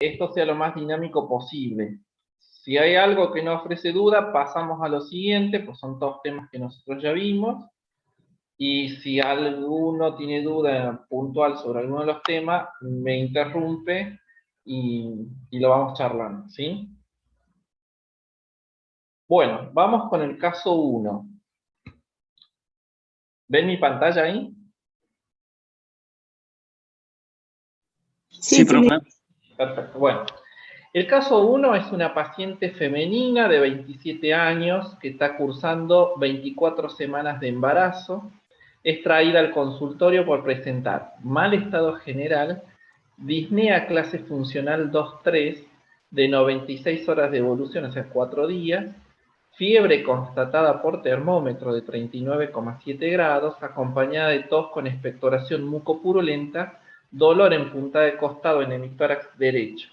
esto sea lo más dinámico posible. Si hay algo que no ofrece duda, pasamos a lo siguiente, pues son todos temas que nosotros ya vimos. Y si alguno tiene duda puntual sobre alguno de los temas, me interrumpe y lo vamos charlando, ¿sí? Bueno, vamos con el caso 1. ¿Ven mi pantalla ahí? Sí, profe. Perfecto. Bueno, el caso 1 es una paciente femenina de 27 años que está cursando 24 semanas de embarazo. Es traída al consultorio por presentar mal estado general, disnea clase funcional 2-3 de 96 horas de evolución, o sea, 4 días, fiebre constatada por termómetro de 39,7 grados, acompañada de tos con expectoración mucopurulenta, dolor en punta de costado en hemitórax derecho.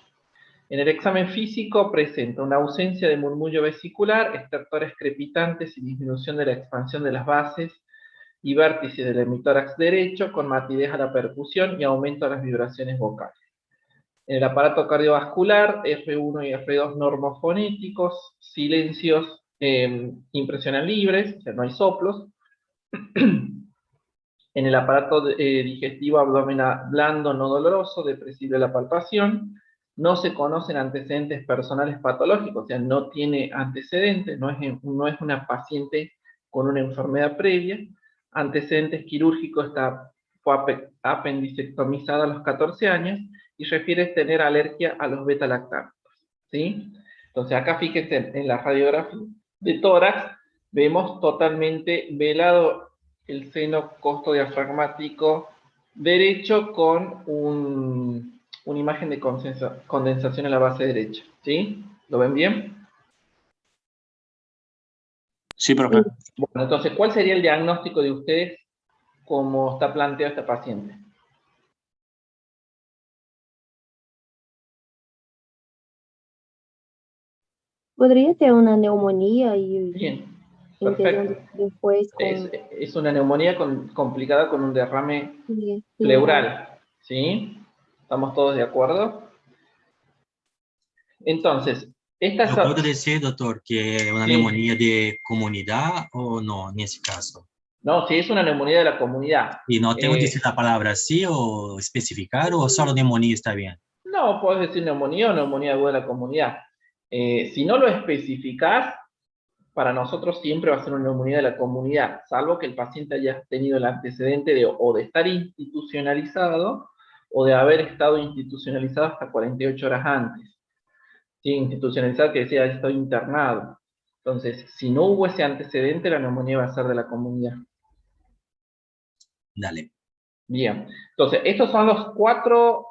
En el examen físico presenta una ausencia de murmullo vesicular, estertores crepitantes y disminución de la expansión de las bases y vértices del hemitórax derecho, con matidez a la percusión y aumento de las vibraciones vocales. En el aparato cardiovascular, F1 y F2 normofonéticos, silencios impresionan libres, o sea, no hay soplos. En el aparato digestivo, abdomen blando, no doloroso, depresible la palpación. No se conocen antecedentes personales patológicos, o sea, no tiene antecedentes, no es una paciente con una enfermedad previa. Antecedentes quirúrgicos, fue apendicectomizada a los 14 años y refiere tener alergia a los beta-lactanos, ¿sí? Entonces acá fíjense en la radiografía de tórax, vemos totalmente velado el seno costodiafragmático derecho con una imagen de condensación en la base derecha, ¿sí? ¿Lo ven bien? Sí, profe. Bueno, entonces, ¿cuál sería el diagnóstico de ustedes como está planteado esta paciente? Podría ter una neumonía y Bien, integrando perfecto. después con Es una neumonía complicada con un derrame pleural. pleural, ¿sí? ¿Estamos todos de acuerdo? Entonces, Eu posso dizer, doutor, que é uma Sí. pneumonia de comunidade ou não, nesse caso? No, si es una neumonía de la comunidad. E não tenho que dizer a palavra assim ou especificar ou só pneumonia está bem? No, puedes decir neumonía o neumonía aguda de la comunidad. Si no lo especificás, para nosotros siempre va a ser una neumonía de la comunidad, salvo que el paciente haya tenido el antecedente de o de estar institucionalizado o de haber estado institucionalizado hasta 48 horas antes. Sí, institucionalizado que decía, estoy internado. Entonces, si no hubo ese antecedente, la neumonía va a ser de la comunidad. Dale. Bien, entonces, estos son los 4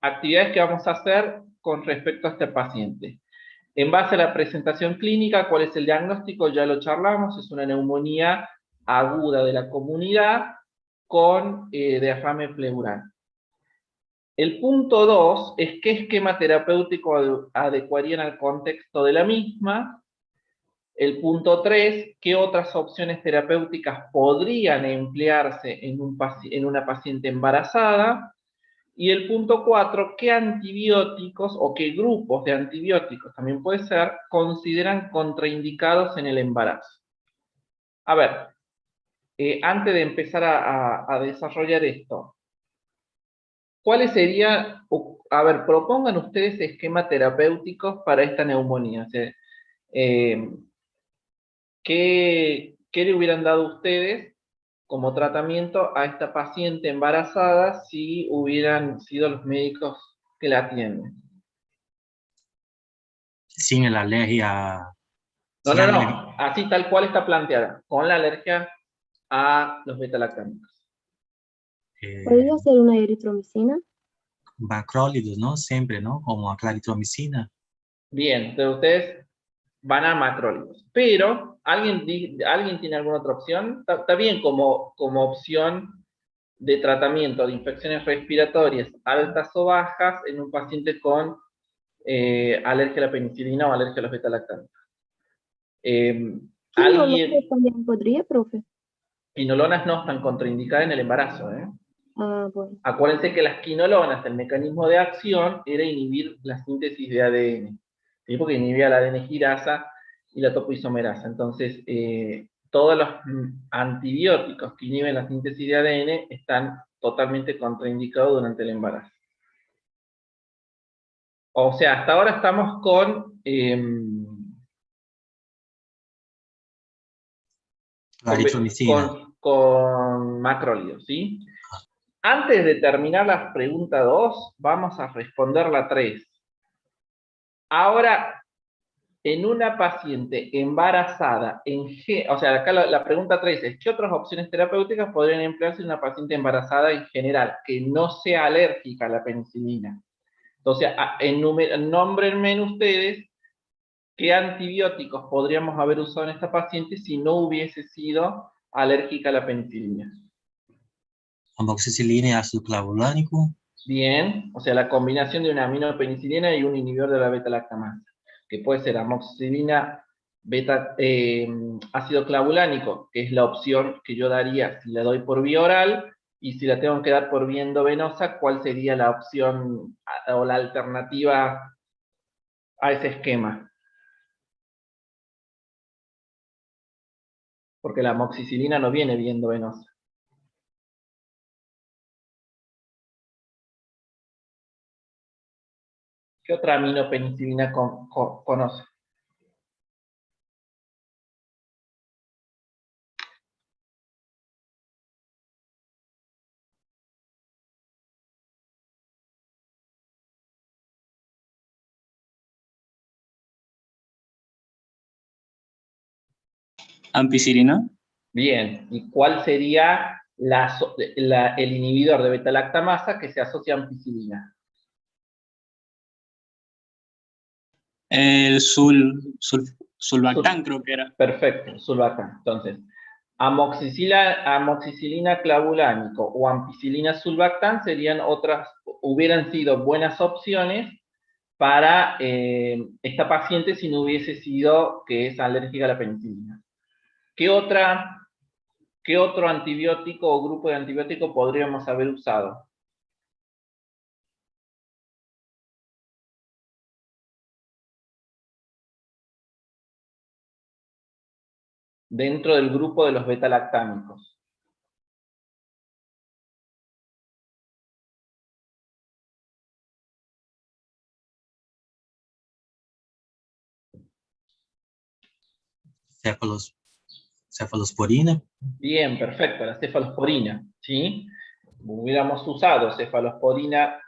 actividades que vamos a hacer con respecto a este paciente. En base a la presentación clínica, ¿cuál es el diagnóstico? Ya lo charlamos, es una neumonía aguda de la comunidad con derrame pleural. El punto 2 es qué esquema terapéutico adecuarían al contexto de la misma. El punto 3, ¿qué otras opciones terapéuticas podrían emplearse en una paciente embarazada? Y el punto 4, ¿qué antibióticos o qué grupos de antibióticos, también puede ser, consideran contraindicados en el embarazo? A ver, antes de empezar a desarrollar esto, ¿cuáles serían, a ver, propongan ustedes esquemas terapéuticos para esta neumonía? O sea, ¿qué le hubieran dado ustedes como tratamiento a esta paciente embarazada si hubieran sido los médicos que la atienden? Sin la alergia. No, no, no, así tal cual está planteada, con la alergia a los beta-lactámicos. ¿Podría ser una eritromicina? Macrólidos, ¿no? Siempre, ¿no? Como a claritromicina. Bien, entonces ustedes van a macrólidos. Pero, ¿alguien tiene alguna otra opción? Está bien como opción de tratamiento de infecciones respiratorias altas o bajas en un paciente con alergia a la penicilina o alergia a los beta-lactámicos. ¿Quinolonas también podría, profe? Quinolonas no están contraindicadas en el embarazo, ¿eh? Ah, bueno. Acuérdense que las quinolonas, el mecanismo de acción era inhibir la síntesis de ADN, ¿sí? Porque inhibía la ADN girasa y la topoisomerasa. Entonces, todos los antibióticos que inhiben la síntesis de ADN están totalmente contraindicados durante el embarazo. O sea, hasta ahora estamos La eritromicina. con macrólidos, ¿sí? Antes de terminar la pregunta 2, vamos a responder la 3. Ahora, en una paciente embarazada, o sea, acá la pregunta 3 es, ¿qué otras opciones terapéuticas podrían emplearse en una paciente embarazada en general, que no sea alérgica a la penicilina? Entonces, nómbrenme ustedes qué antibióticos podríamos haber usado en esta paciente si no hubiese sido alérgica a la penicilina. Amoxicilina y ácido clavulánico. Bien, o sea, la combinación de una aminopenicilina y un inhibidor de la beta-lactamasa, que puede ser amoxicilina, ácido clavulánico, que es la opción que yo daría si la doy por vía oral, y si la tengo que dar por vía endovenosa, ¿cuál sería la opción o la alternativa a ese esquema? Porque la amoxicilina no viene vía endovenosa. ¿Qué otra aminopenicilina conoce? Ampicilina. Bien, ¿y cuál sería el inhibidor de beta-lactamasa que se asocia a ampicilina? El sulbactán, creo que era. Perfecto, sulbactam. Entonces, amoxicilina clavulánico o ampicilina sulbactam hubieran sido buenas opciones para esta paciente si no hubiese sido que es alérgica a la penicilina. ¿Qué otro antibiótico o grupo de antibióticos podríamos haber usado? Dentro del grupo de los beta-lactámicos. Cefalosporina. Bien, perfecto, la cefalosporina, ¿sí? Hubiéramos usado cefalosporina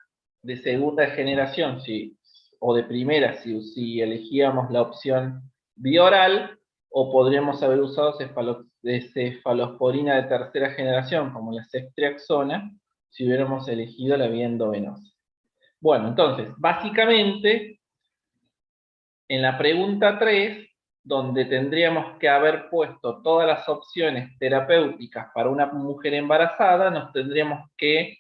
de segunda generación, sí, o de primera, si elegíamos la opción bioral, o podríamos haber usado cefalosporina de tercera generación, como la ceftriaxona, si hubiéramos elegido la vía endovenosa. Bueno, entonces, básicamente, en la pregunta 3, donde tendríamos que haber puesto todas las opciones terapéuticas para una mujer embarazada, nos tendríamos que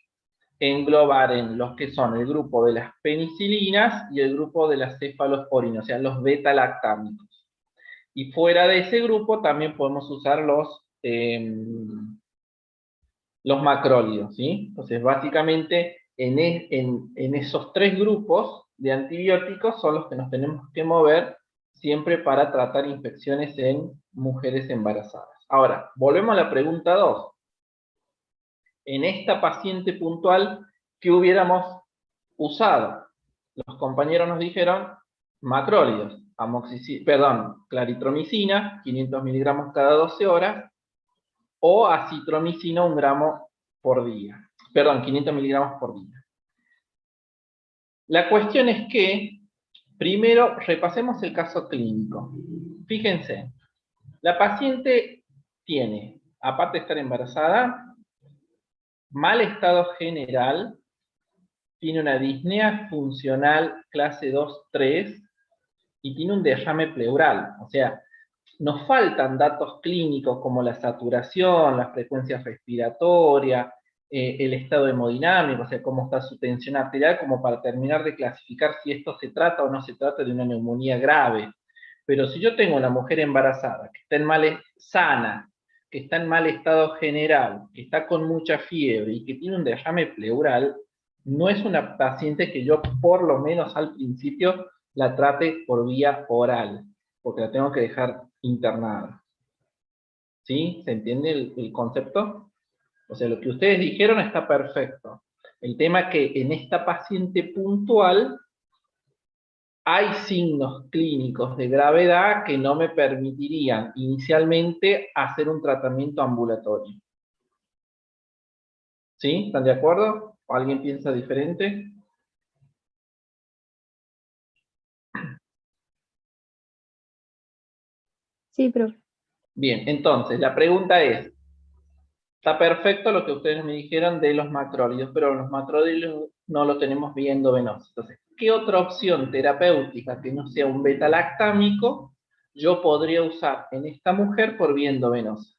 englobar en los que son el grupo de las penicilinas y el grupo de las cefalosporinas, o sea, los beta-lactámicos. Y fuera de ese grupo también podemos usar los macrólidos, ¿sí? Entonces, básicamente, en esos 3 grupos de antibióticos son los que nos tenemos que mover siempre para tratar infecciones en mujeres embarazadas. Ahora, volvemos a la pregunta 2. En esta paciente puntual, ¿qué hubiéramos usado? Los compañeros nos dijeron macrólidos, claritromicina, 500 miligramos cada 12 horas, o acitromicina 1 gramo por día. 500 miligramos por día. La cuestión es que, primero, repasemos el caso clínico. Fíjense, la paciente tiene, aparte de estar embarazada, mal estado general, tiene una disnea funcional clase 2-3 y tiene un derrame pleural. O sea, nos faltan datos clínicos como la saturación, la frecuencia respiratoria, el estado hemodinámico, o sea, cómo está su tensión arterial, como para terminar de clasificar si esto se trata o no se trata de una neumonía grave. Pero si yo tengo una mujer embarazada que está sana, que está en mal estado general, que está con mucha fiebre y que tiene un derrame pleural, no es una paciente que yo, por lo menos al principio, la trate por vía oral, porque la tengo que dejar internada. ¿Sí? ¿Se entiende el concepto? O sea, lo que ustedes dijeron está perfecto. El tema es que en esta paciente puntual hay signos clínicos de gravedad que no me permitirían inicialmente hacer un tratamiento ambulatorio. ¿Sí? ¿Están de acuerdo? ¿O alguien piensa diferente? Sí, profe. Bien, entonces la pregunta es, está perfecto lo que ustedes me dijeron de los macrólidos, pero los macrólidos no lo tenemos vía endovenosa. Entonces, ¿qué otra opción terapéutica que no sea un beta-lactámico yo podría usar en esta mujer por vía endovenosa?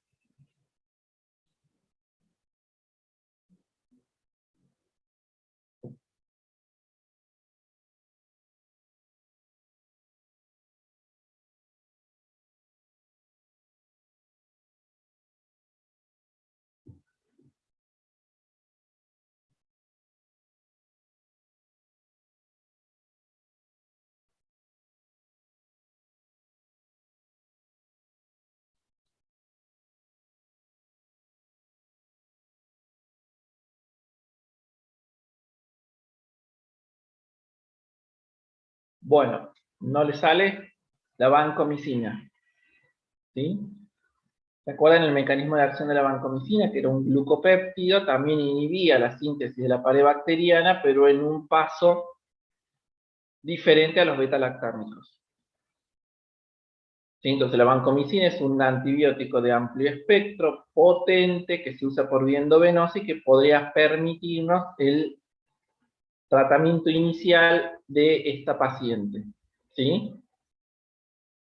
Bueno, no le sale la vancomicina. ¿Sí? ¿Se acuerdan el mecanismo de acción de la vancomicina? Que era un glucopéptido, también inhibía la síntesis de la pared bacteriana, pero en un paso diferente a los beta-lactámicos. ¿Sí? Entonces la vancomicina es un antibiótico de amplio espectro, potente, que se usa por vía endovenosa y que podría permitirnos el tratamiento inicial de esta paciente. ¿Sí?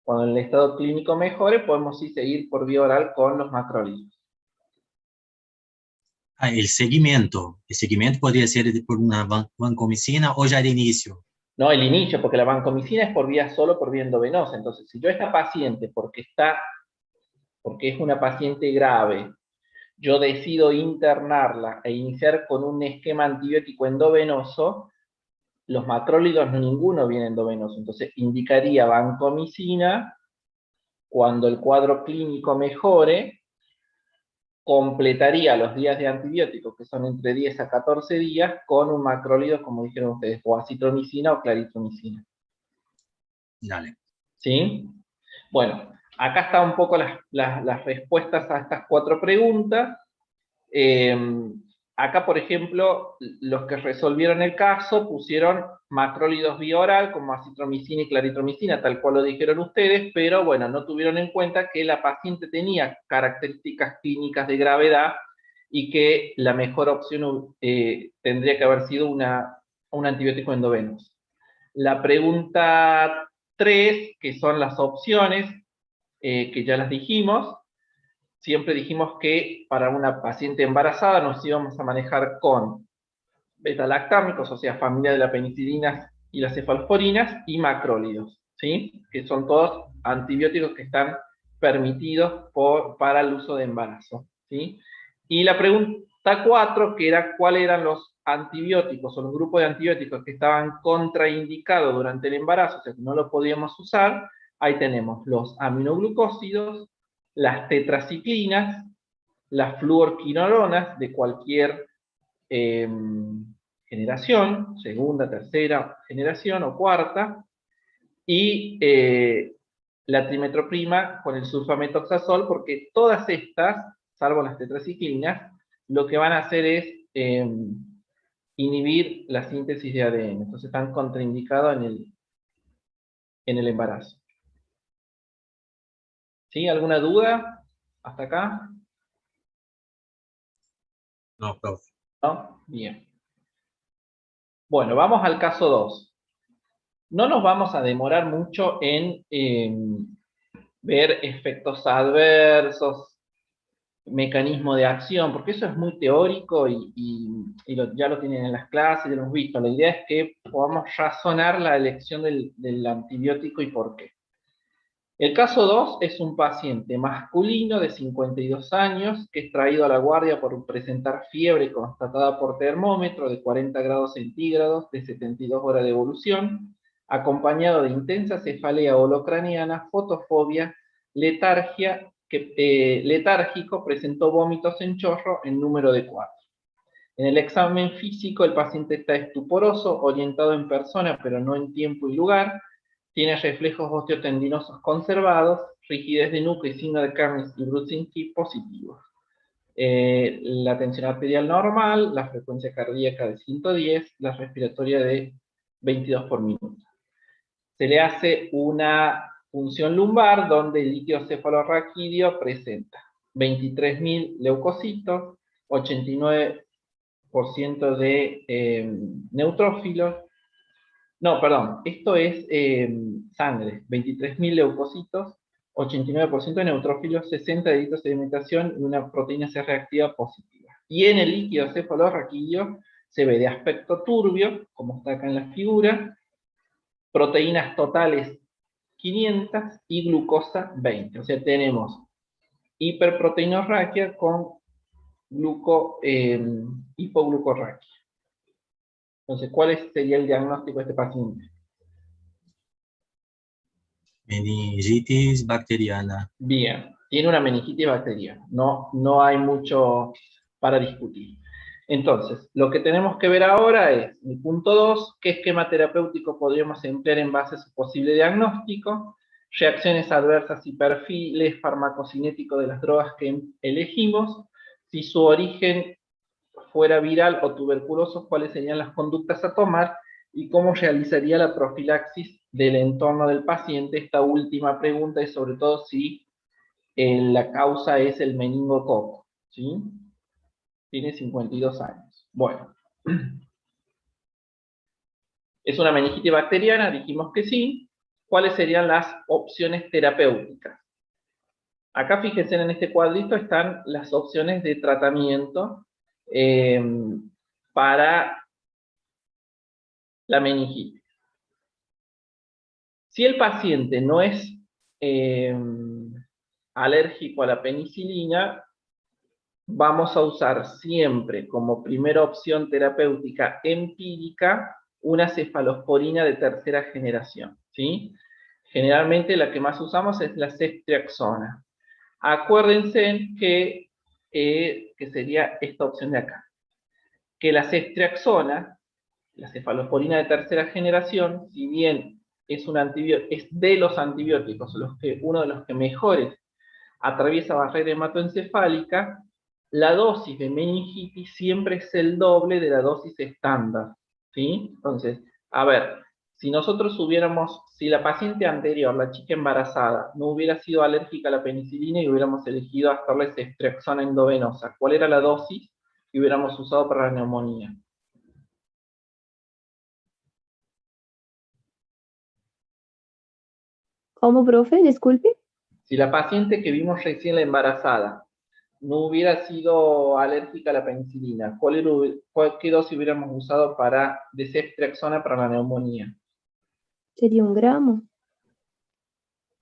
Cuando el estado clínico mejore, podemos sí seguir por vía oral con los macrólidos. Ah, el seguimiento. El seguimiento podría ser por una vancomicina o ya de inicio. No, el inicio, porque la vancomicina es por vía solo por vía endovenosa. Entonces, si yo a esta paciente, porque es una paciente grave, yo decido internarla e iniciar con un esquema antibiótico endovenoso, los macrólidos ninguno viene endovenoso. Entonces, indicaría vancomicina cuando el cuadro clínico mejore, completaría los días de antibióticos, que son entre 10 a 14 días, con un macrólido, como dijeron ustedes, o acitromicina o claritromicina. Dale. ¿Sí? Bueno, acá están un poco las respuestas a estas 4 preguntas. Acá, por ejemplo, los que resolvieron el caso pusieron macrólidos vía oral como acitromicina y claritromicina, tal cual lo dijeron ustedes, pero bueno, no tuvieron en cuenta que la paciente tenía características clínicas de gravedad y que la mejor opción tendría que haber sido un antibiótico endovenoso. La pregunta 3, que son las opciones, que ya las dijimos, siempre dijimos que para una paciente embarazada nos íbamos a manejar con beta-lactámicos, o sea, familia de la penicilina y las cefalosporinas, y macrólidos, ¿sí? Que son todos antibióticos que están permitidos para el uso de embarazo, ¿sí? Y la pregunta 4, que era cuáles eran los antibióticos o los grupos de antibióticos que estaban contraindicados durante el embarazo, o sea, que no lo podíamos usar. Ahí tenemos los aminoglucósidos, las tetraciclinas, las fluorquinolonas de cualquier generación, segunda, tercera generación o cuarta, y la trimetroprima con el sulfametoxazol, porque todas estas, salvo las tetraciclinas, lo que van a hacer es inhibir la síntesis de ADN. Entonces están contraindicados en el embarazo. ¿Sí? ¿Alguna duda hasta acá? No, profe. ¿No? Bien. Bueno, vamos al caso 2. No nos vamos a demorar mucho en ver efectos adversos, mecanismo de acción, porque eso es muy teórico y ya lo tienen en las clases, ya lo hemos visto. La idea es que podamos razonar la elección del antibiótico y por qué. El caso 2 es un paciente masculino de 52 años que es traído a la guardia por presentar fiebre constatada por termómetro de 40 grados centígrados de 72 horas de evolución, acompañado de intensa cefalea holocraniana, fotofobia, letargia, letárgico, presentó vómitos en chorro en número de 4. En el examen físico el paciente está estuporoso, orientado en persona pero no en tiempo y lugar, tiene reflejos osteotendinosos conservados, rigidez de nuca y signo de Kernis y Brudzinski positivos. La tensión arterial normal, la frecuencia cardíaca de 110, la respiratoria de 22 por minuto. Se le hace una punción lumbar donde el líquido cefalorraquídeo presenta 23.000 leucocitos, 89% de neutrófilos. No, perdón, esto es sangre, 23.000 leucocitos, 89% de neutrófilos, 60 de sedimentación y una proteína C reactiva positiva. Y en el líquido cefalorraquídeo se ve de aspecto turbio, como está acá en la figura, proteínas totales 500 y glucosa 20. O sea, tenemos hiperproteinorraquia con hipoglucorraquia. Entonces, ¿cuál sería el diagnóstico de este paciente? Meningitis bacteriana. Bien, tiene una meningitis bacteriana. No hay mucho para discutir. Entonces, lo que tenemos que ver ahora es, el punto 2, qué esquema terapéutico podríamos emplear en base a su posible diagnóstico, reacciones adversas y perfiles farmacocinéticos de las drogas que elegimos, si su origen fuera viral o tuberculoso, cuáles serían las conductas a tomar y cómo realizaría la profilaxis del entorno del paciente. Esta última pregunta es sobre todo si la causa es el meningococo, ¿sí? Tiene 52 años. Bueno. ¿Es una meningitis bacteriana? Dijimos que sí. ¿Cuáles serían las opciones terapéuticas? Acá fíjense en este cuadrito están las opciones de tratamiento para la meningitis. Si el paciente no es alérgico a la penicilina, vamos a usar siempre como primera opción terapéutica empírica una cefalosporina de tercera generación, ¿sí? Generalmente la que más usamos es la ceftriaxona. Acuérdense que sería esta opción de acá, que la ceftriaxona, la cefalosporina de tercera generación, si bien es de los antibióticos, uno de los que mejores atraviesa barrera hematoencefálica, la dosis de meningitis siempre es el doble de la dosis estándar, ¿sí? Entonces, a ver, si la paciente anterior, la chica embarazada, no hubiera sido alérgica a la penicilina y hubiéramos elegido hacerle ceftriaxona endovenosa, ¿cuál era la dosis que hubiéramos usado para la neumonía? ¿Cómo, profe? Disculpe. Si la paciente que vimos recién, la embarazada, no hubiera sido alérgica a la penicilina, ¿qué dosis hubiéramos usado de ceftriaxona para la neumonía? Sería 1 gramo.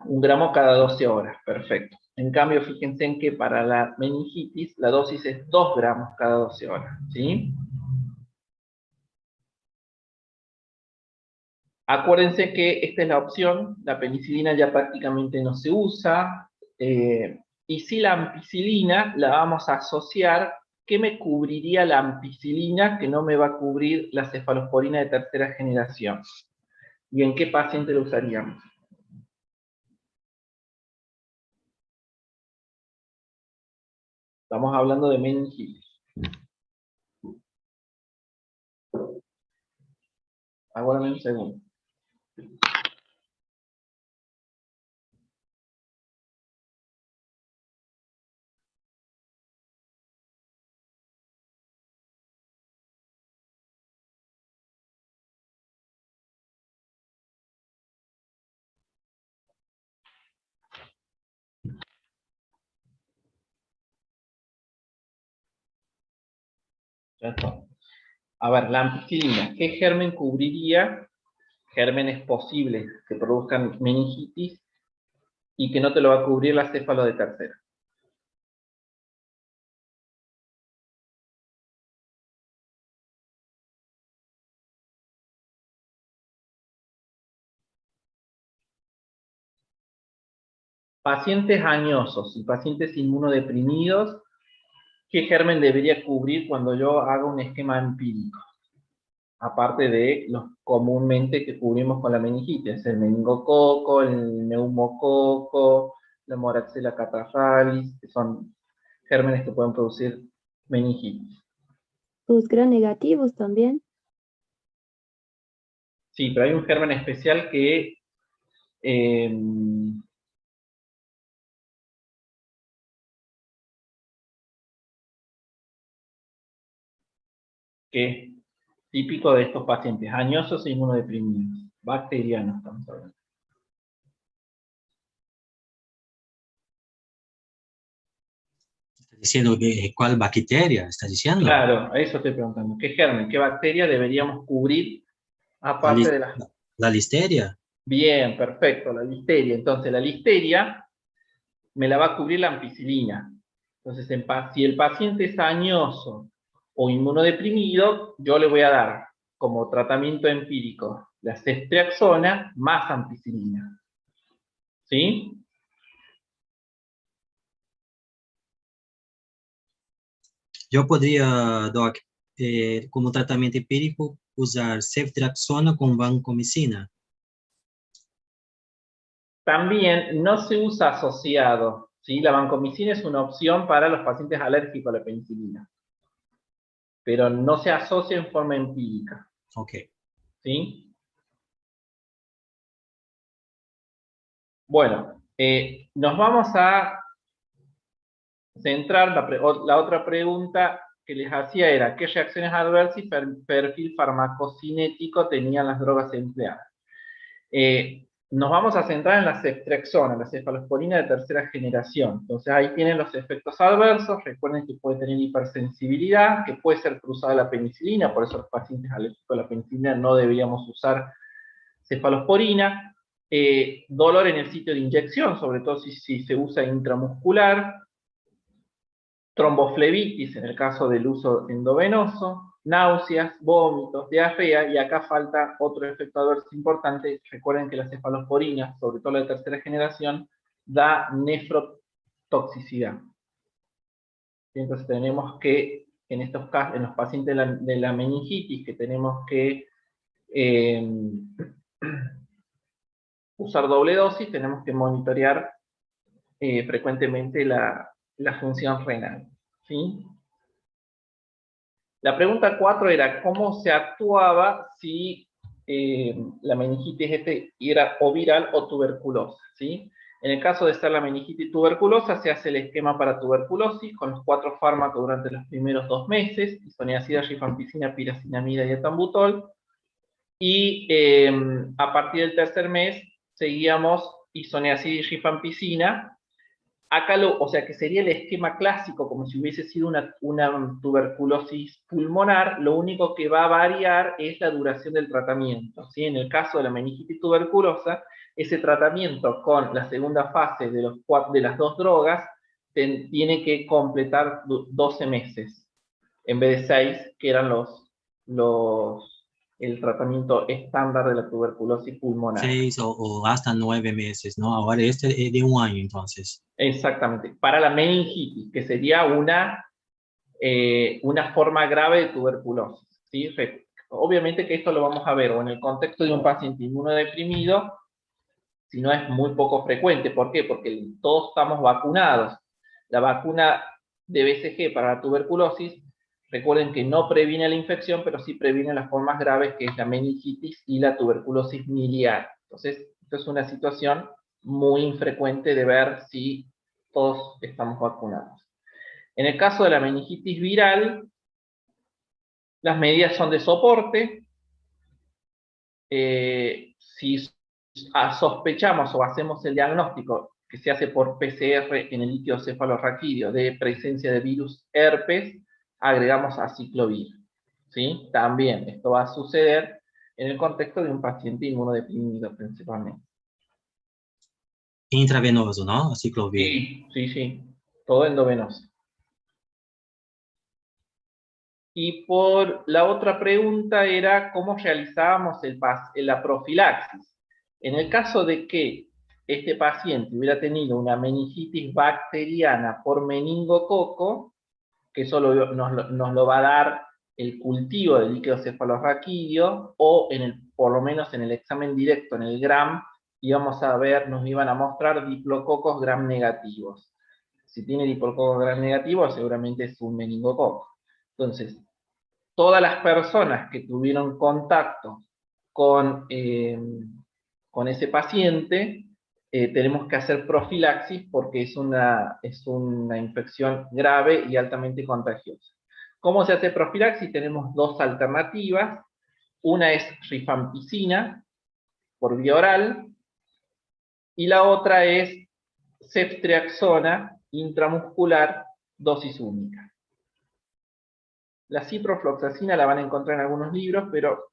1 gramo cada 12 horas, perfecto. En cambio, fíjense en que para la meningitis la dosis es 2 gramos cada 12 horas, ¿sí? Acuérdense que esta es la opción, la penicilina ya prácticamente no se usa, y si la ampicilina la vamos a asociar, ¿qué me cubriría la ampicilina que no me va a cubrir la cefalosporina de tercera generación? ¿Y en qué paciente lo usaríamos? Estamos hablando de meningitis. Aguárdame un segundo. Ya está. A ver, la ampicilina, ¿qué germen cubriría? Gérmenes posibles que produzcan meningitis y que no te lo va a cubrir la céfalo de tercera. Pacientes añosos y pacientes inmunodeprimidos, ¿qué germen debería cubrir cuando yo haga un esquema empírico? Aparte de los comúnmente que cubrimos con la meningitis, el meningococo, el neumococo, la moraxella catarrhalis, que son gérmenes que pueden producir meningitis. Los gram negativos también. Sí, pero hay un germen especial que es típico de estos pacientes, añosos e inmunodeprimidos, bacterianos estamos hablando. ¿Está diciendo cuál bacteria está diciendo? Claro, a eso estoy preguntando. ¿Qué germen, qué bacteria deberíamos cubrir aparte de las... La listeria. Bien, perfecto, la listeria. Entonces, la listeria me la va a cubrir la ampicilina. Entonces, si el paciente es añoso o inmunodeprimido, yo le voy a dar como tratamiento empírico la ceftriaxona más ampicilina. ¿Sí? Yo podría, Doc, como tratamiento empírico, usar ceftriaxona con vancomicina. También no se usa asociado, ¿sí? La vancomicina es una opción para los pacientes alérgicos a la penicilina, pero no se asocia en forma empírica, Ok. ¿sí? Bueno, nos vamos a centrar, la otra pregunta que les hacía era, ¿qué reacciones adversas y perfil farmacocinético tenían las drogas empleadas? Nos vamos a centrar en la ceftriaxona, la cefalosporina de tercera generación. Entonces ahí tienen los efectos adversos. Recuerden que puede tener hipersensibilidad, que puede ser cruzada a la penicilina, por eso los pacientes alérgicos a la penicilina no deberíamos usar cefalosporina. Dolor en el sitio de inyección, sobre todo si se usa intramuscular. Tromboflebitis en el caso del uso endovenoso, náuseas, vómitos, diarrea, y acá falta otro efecto adverso importante. Recuerden que la cefalosporina, sobre todo la de tercera generación, da nefrotoxicidad. Entonces tenemos que, en estos casos, en los pacientes de la meningitis, que tenemos que usar doble dosis, tenemos que monitorear frecuentemente la función renal. ¿Sí? La pregunta 4 era, ¿cómo se actuaba si la meningitis era o viral o tuberculosa? ¿Sí? En el caso de ser la meningitis tuberculosa, se hace el esquema para tuberculosis con los 4 fármacos durante los primeros 2 meses, isoniazida, rifampicina, piracinamida y etambutol. Y a partir del tercer mes, seguíamos isoniazida y rifampicina. Acá, o sea, que sería el esquema clásico, como si hubiese sido una tuberculosis pulmonar. Lo único que va a variar es la duración del tratamiento, ¿sí? En el caso de la meningitis tuberculosa, ese tratamiento con la segunda fase de las 2 drogas tiene que completar 12 meses, en vez de 6, que eran el tratamiento estándar de la tuberculosis pulmonar. 6 o hasta 9 meses, ¿no? Ahora este es de 1 año, entonces. Exactamente. Para la meningitis, que sería una forma grave de tuberculosis, ¿sí? Obviamente que esto lo vamos a ver o en el contexto de un paciente inmunodeprimido, si no es muy poco frecuente. ¿Por qué? Porque todos estamos vacunados. La vacuna de BCG para la tuberculosis, recuerden que no previene la infección, pero sí previene las formas graves, que es la meningitis y la tuberculosis miliar. Entonces, esto es una situación muy infrecuente de ver si todos estamos vacunados. En el caso de la meningitis viral, las medidas son de soporte. Si sospechamos o hacemos el diagnóstico que se hace por PCR en el líquido cefalorraquídeo de presencia de virus herpes, agregamos aciclovir, ¿sí? También esto va a suceder en el contexto de un paciente inmunodeprimido principalmente. Intravenoso, ¿no? Ciclovir. Sí, sí, sí. Todo endovenoso. Y por la otra pregunta era cómo realizábamos la profilaxis. En el caso de que este paciente hubiera tenido una meningitis bacteriana por meningococo, que eso nos lo va a dar el cultivo de líquido cefalorraquídeo, o por lo menos en el examen directo, en el GRAM, nos iban a mostrar diplococos gram negativos. Si tiene diplococos gram negativos, seguramente es un meningococo. Entonces, todas las personas que tuvieron contacto con ese paciente, tenemos que hacer profilaxis porque es una infección grave y altamente contagiosa. ¿Cómo se hace profilaxis? Tenemos dos alternativas. Una es rifampicina por vía oral y la otra es ceftriaxona intramuscular dosis única. La ciprofloxacina la van a encontrar en algunos libros, pero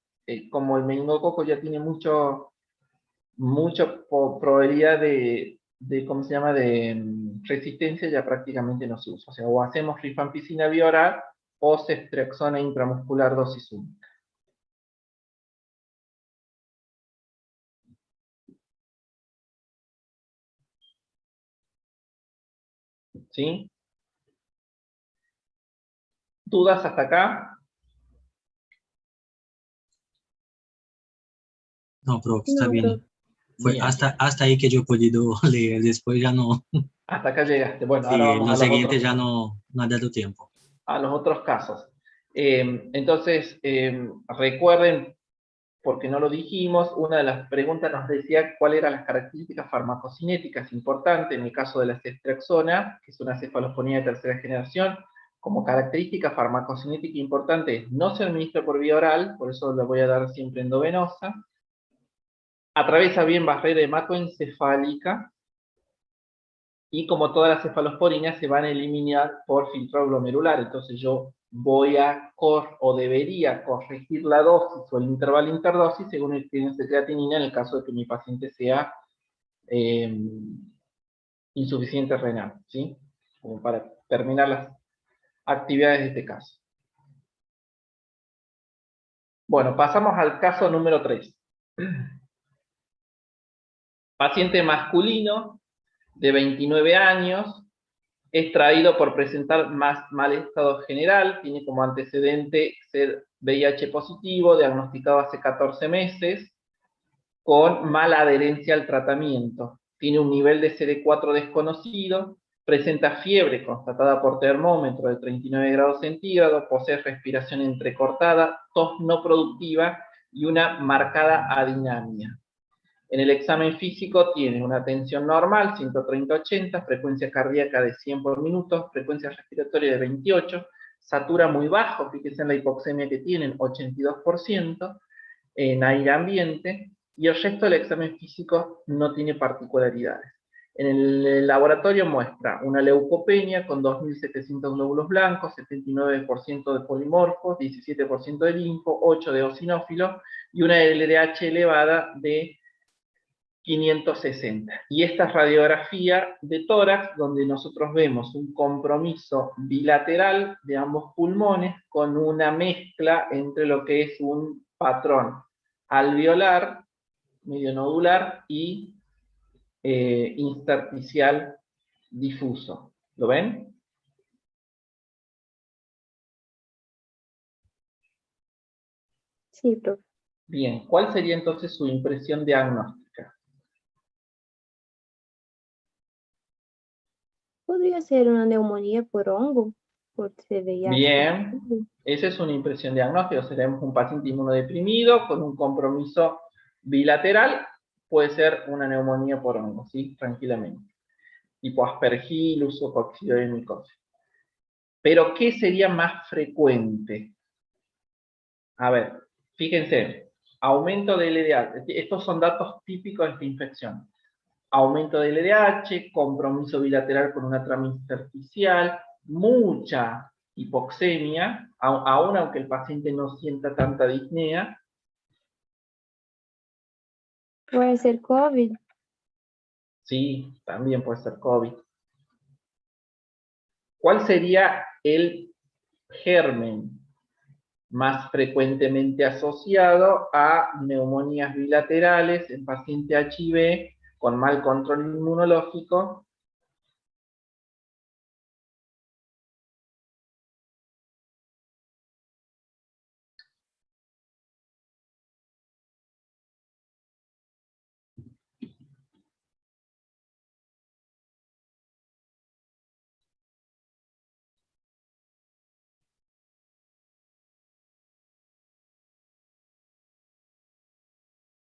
como el meningococo ya tiene mucha probabilidad de ¿cómo se llama?, de resistencia, ya prácticamente no se usa. O sea, o hacemos rifampicina vía oral o ceftriaxona intramuscular dosis única. ¿Sí? ¿Dudas hasta acá? No, profe, está No, bien. profe. Fue Bien. hasta ahí que yo he podido leer, después ya no. Hasta acá llegaste. Bueno, ahora Sí, vamos lo a los siguiente otros. ya no ha dado tiempo. A los otros casos. Entonces, recuerden, porque no lo dijimos, una de las preguntas nos decía cuáles eran las características farmacocinéticas importantes en el caso de la ceftriaxona, que es una cefalosporina de tercera generación. Como característica farmacocinética importante es no se administra por vía oral, por eso lo voy a dar siempre endovenosa. Atraviesa bien barrera hematoencefálica, y como todas las cefalosporinas se van a eliminar por filtrado glomerular, entonces yo voy a o debería corregir la dosis o el intervalo interdosis según el índice de creatinina en el caso de que mi paciente sea insuficiente renal, ¿sí? Como para terminar las actividades de este caso. Bueno, pasamos al caso número 3. Paciente masculino de 29 años, es traído por presentar mal estado general, tiene como antecedente ser VIH positivo, diagnosticado hace 14 meses, con mala adherencia al tratamiento. Tiene un nivel de CD4 desconocido, presenta fiebre constatada por termómetro de 39 grados centígrados, posee respiración entrecortada, tos no productiva y una marcada adinamia. En el examen físico tiene una tensión normal, 130-80, frecuencia cardíaca de 100 por minuto, frecuencia respiratoria de 28, satura muy bajo, fíjense en la hipoxemia que tienen, 82%, en aire ambiente, y el resto del examen físico no tiene particularidades. En el laboratorio muestra una leucopenia con 2.700 glóbulos blancos, 79% de polimorfos, 17% de linfo, 8% de eosinófilos y una LDH elevada de 560. Y esta radiografía de tórax, donde nosotros vemos un compromiso bilateral de ambos pulmones con una mezcla entre lo que es un patrón alveolar, medio nodular y intersticial difuso. ¿Lo ven? Sí, profe. Bien, ¿cuál sería entonces su impresión diagnóstica? Podría ser una neumonía por hongo, por VIH Bien, positivo. esa es una impresión diagnóstica. Tenemos un paciente inmunodeprimido con un compromiso bilateral, puede ser una neumonía por hongo, ¿sí? Tranquilamente. Tipo aspergillus o coccidioides. Pero, ¿qué sería más frecuente? A ver, fíjense, aumento de LDH. Estos son datos típicos de esta infección. Aumento de LDH, compromiso bilateral con una trama intersticial, mucha hipoxemia, aún aunque el paciente no sienta tanta disnea. Puede ser COVID. Sí, también puede ser COVID. ¿Cuál sería el germen más frecuentemente asociado a neumonías bilaterales en paciente HIV con mal control inmunológico?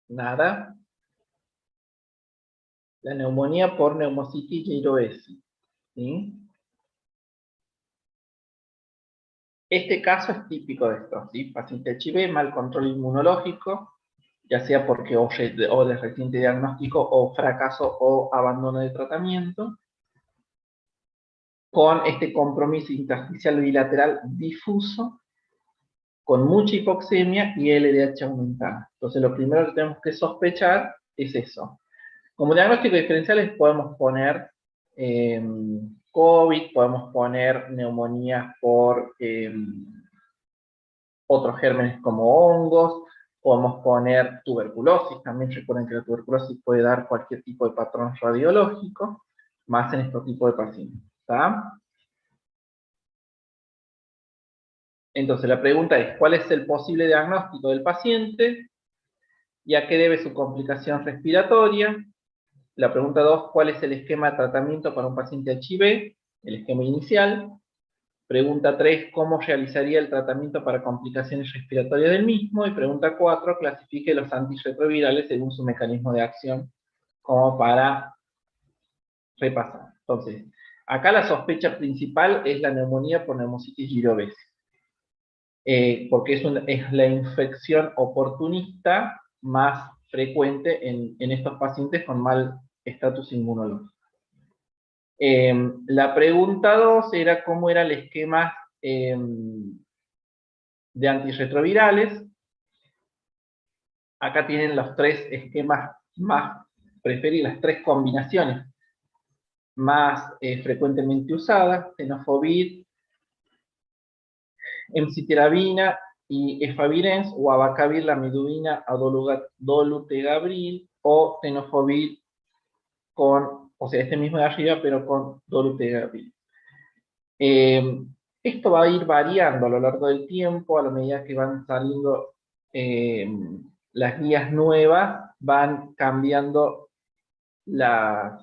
Nada. La neumonía por neumocitis girovesi, ¿sí? Este caso es típico de esto, ¿sí? Paciente HIV, mal control inmunológico, ya sea porque o de reciente diagnóstico o fracaso o abandono de tratamiento, con este compromiso intersticial bilateral difuso, con mucha hipoxemia y LDH aumentada. Entonces lo primero que tenemos que sospechar es eso. Como diagnóstico diferenciales podemos poner COVID, podemos poner neumonías por otros gérmenes como hongos, podemos poner tuberculosis, también recuerden que la tuberculosis puede dar cualquier tipo de patrón radiológico, más en este tipo de pacientes, ¿está? Entonces la pregunta es, ¿cuál es el posible diagnóstico del paciente? ¿Y a qué debe su complicación respiratoria? La pregunta 2, ¿cuál es el esquema de tratamiento para un paciente HIV? El esquema inicial. Pregunta 3, ¿cómo realizaría el tratamiento para complicaciones respiratorias del mismo? Y pregunta 4, clasifique los antirretrovirales según su mecanismo de acción, como para repasar. Entonces, acá la sospecha principal es la neumonía por neumocitis girovesi, porque es la infección oportunista más frecuente en estos pacientes con mal estatus inmunológico. La pregunta 2 era cómo era el esquema de antirretrovirales. Acá tienen los 3 esquemas más preferidos, las 3 combinaciones más frecuentemente usadas: tenofovir, emcitabina y efavirenz, o abacavir, lamivudina, dolutegabril, o tenofovir con, o sea, este mismo de arriba, pero con dolutegabril. Esto va a ir variando a lo largo del tiempo, a la medida que van saliendo las guías nuevas, van cambiando las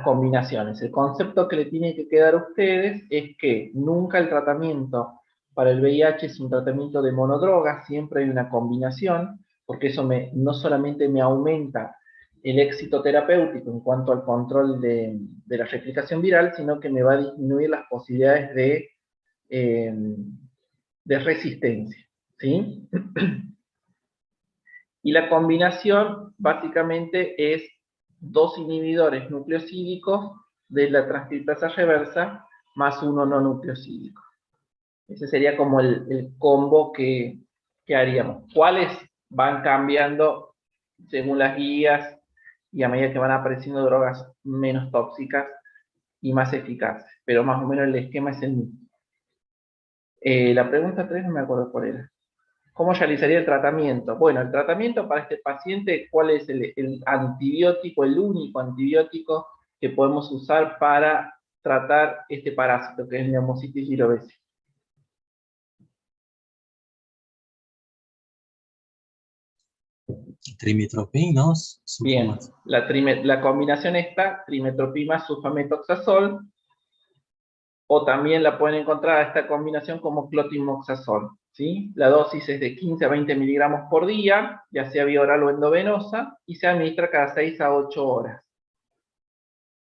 combinaciones. El concepto que le tiene que quedar a ustedes es que nunca el tratamiento para el VIH es un tratamiento de monodroga, siempre hay una combinación, porque eso no solamente me aumenta el éxito terapéutico en cuanto al control de la replicación viral, sino que me va a disminuir las posibilidades de resistencia, ¿sí? Y la combinación básicamente es 2 inhibidores nucleosídicos de la transcriptasa reversa más 1 no nucleosídico. Ese sería como el combo que haríamos. ¿Cuáles van cambiando según las guías y a medida que van apareciendo drogas menos tóxicas y más eficaces? Pero más o menos el esquema es el mismo. La pregunta 3 no me acuerdo cuál era. ¿Cómo realizaría el tratamiento? Bueno, el tratamiento para este paciente, ¿cuál es el antibiótico, el único antibiótico que podemos usar para tratar este parásito, que es neumocitis girovesi? Trimetoprim, ¿no? Bien, la combinación está, trimetoprim, sulfametoxazol, o también la pueden encontrar a esta combinación como clotimoxazol, ¿sí? La dosis es de 15 a 20 miligramos por día, ya sea vía oral o endovenosa, y se administra cada 6 a 8 horas.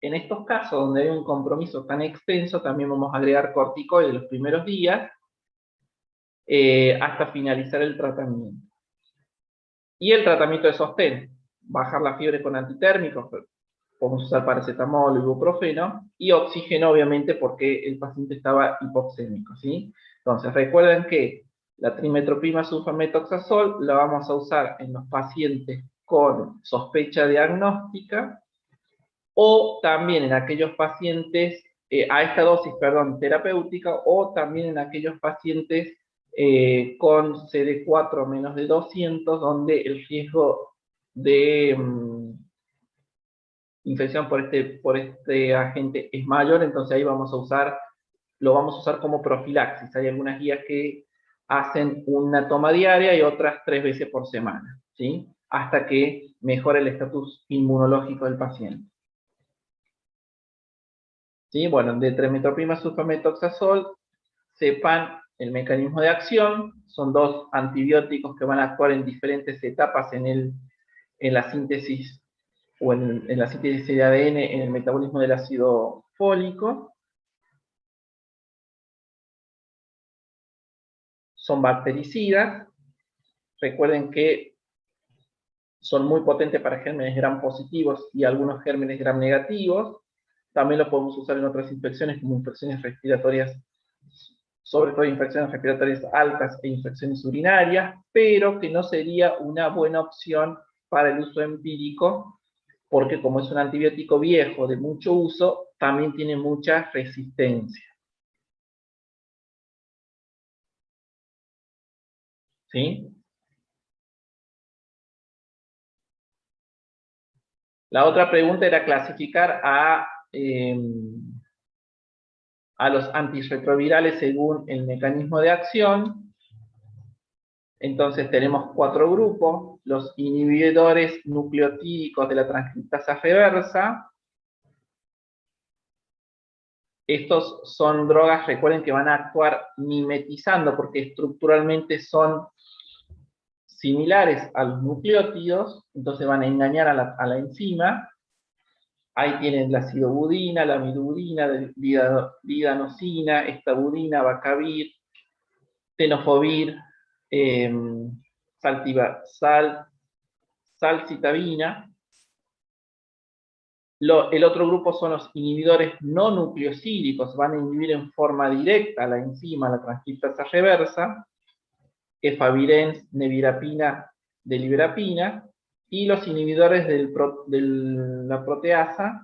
En estos casos, donde hay un compromiso tan extenso, también vamos a agregar corticoides los primeros días, hasta finalizar el tratamiento. Y el tratamiento de sostén, bajar la fiebre con antitérmicos, podemos usar paracetamol, ibuprofeno, y oxígeno, obviamente, porque el paciente estaba hipoxémico, ¿sí? Entonces, recuerden que la trimetoprim, sulfametoxazol la vamos a usar en los pacientes con sospecha diagnóstica, o también en aquellos pacientes, a esta dosis, perdón, terapéutica, o también en aquellos pacientes con CD4 menos de 200, donde el riesgo de infección por este agente es mayor, entonces ahí lo vamos a usar como profilaxis. Hay algunas guías que hacen una toma diaria y otras 3 veces por semana, ¿sí? Hasta que mejore el estatus inmunológico del paciente. ¿Sí? Bueno, de trimethoprim, sulfametoxazol, sepan el mecanismo de acción. Son dos antibióticos que van a actuar en diferentes etapas en la síntesis o en la síntesis de ADN, en el metabolismo del ácido fólico. Son bactericidas. Recuerden que son muy potentes para gérmenes gram positivos y algunos gérmenes gram negativos. También lo podemos usar en otras infecciones, como infecciones respiratorias, sobre todo infecciones respiratorias altas e infecciones urinarias, pero que no sería una buena opción para el uso empírico, porque como es un antibiótico viejo de mucho uso, también tiene mucha resistencia. ¿Sí? La otra pregunta era clasificar a los antirretrovirales según el mecanismo de acción. Entonces tenemos 4 grupos: los inhibidores nucleotídicos de la transcriptasa reversa. Estos son drogas, recuerden, que van a actuar mimetizando, porque estructuralmente son similares a los nucleótidos, entonces van a engañar a la enzima. Ahí tienen la acidobudina, la amidobudina, lidanosina, estabudina, bacavir, tenofovir, salcitabina. El otro grupo son los inhibidores no nucleosídicos, van a inhibir en forma directa la enzima, la transcriptasa reversa, efavirenz, nevirapina, deliverapina, y los inhibidores de la proteasa,